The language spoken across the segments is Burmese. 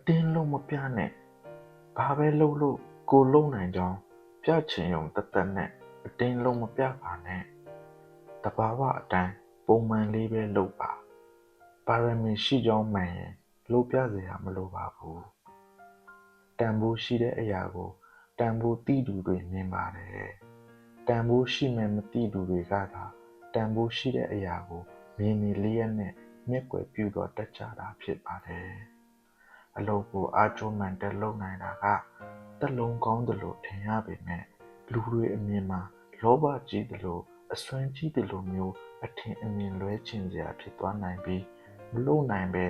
တင်းလုံးမပြနဲ့ဘာပဲလုပ်လို့ကိုလုံနိုင်ကြောင်းပြချင်ုံတသက်နဲ့အတင်းလုံးမပြပါနဲ့တဘာဝအတိုင်းပုံမှန်လေးပဲလုပ်ပါပါရမီရှိကြောင်းမှန်ရင်လို့ပြစရာမလိုပါဘူးတန်ဖိုးရှိတဲ့အရာကိုတန်ဖိုးသိသူတွေမြင်ပါတယ်တန်ဖိုးရှိမှမသိသူတွေကသာတန်ဖိုးရှိတဲ့အရာကိုမြင်နေလျက်နဲ့မျက်ကွယ်ပြုတော့တတ်ကြတာဖြစ်ပါတယ်အလုပ်ကိုအားကျိုးမှန်တက်လုပ်နိုင်တာကတက်လုံးကောင်းတယ်လို့ထင်ရပေမဲ့လူတွေအမြင်မှာလောဘကြီးတယ်လို့အစွမ်းကြီးတယ်လို့မျိုးအထင်အမြင်လွဲချင်စရာဖြစ်သွားနိုင်ပြီးမလုပ်နိုင်ပဲ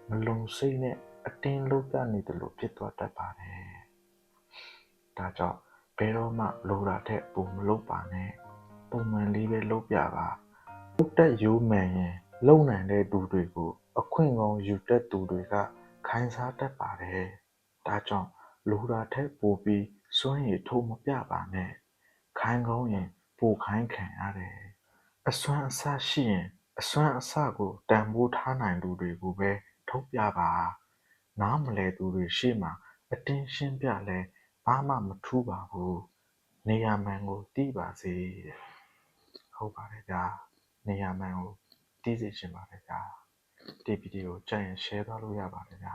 မလုံစိတ်နဲ့အတင်းလုပ်ပြနေတယ်လို့ဖြစ်သွားတတ်ပါတယ်ဒါကြောင့်ဘယ်တော့မှလိုတာထက်ပိုမလုပ်ပါနဲ့ပုံမှန်လေးပဲလုပ်ပြပါလုပ်တတ်ရိုးမှန်ရင်လုံနိုင်တဲ့သူတွေကိုအခွင့်ကောင်းယူတတ်သူတွေကခိုင်းစားတတ်ပါတယ်ဒါကြောင့်လိုတာထက်ပိုပြီးစွန့်ရည်ထုတ်မပြပါနဲ့ခိုင်းကောင်းရင်ပိုခိုင်းခံရတယ်အစွမ်းအစရှိရင်အစွမ်းအစကိုတန်ဖိုးထားနိုင်သူတွေကိုပဲထုတ်ပြပါနားမလဲသူတွေရှေ့မှာအတင်းရှင်းပြလဲဘာမှမထူးပါဘူးနေရာမှန်ကိုသိပါစေတဲ့ဟုတ်ပါတယ်ဗျာနေရာမှန်ကိုသိစေချင်ပါတယ်ဗျာဒီဗီဒီယိုကြိုက်ရင် share သွားလို့ရပါတယ်ဗျာ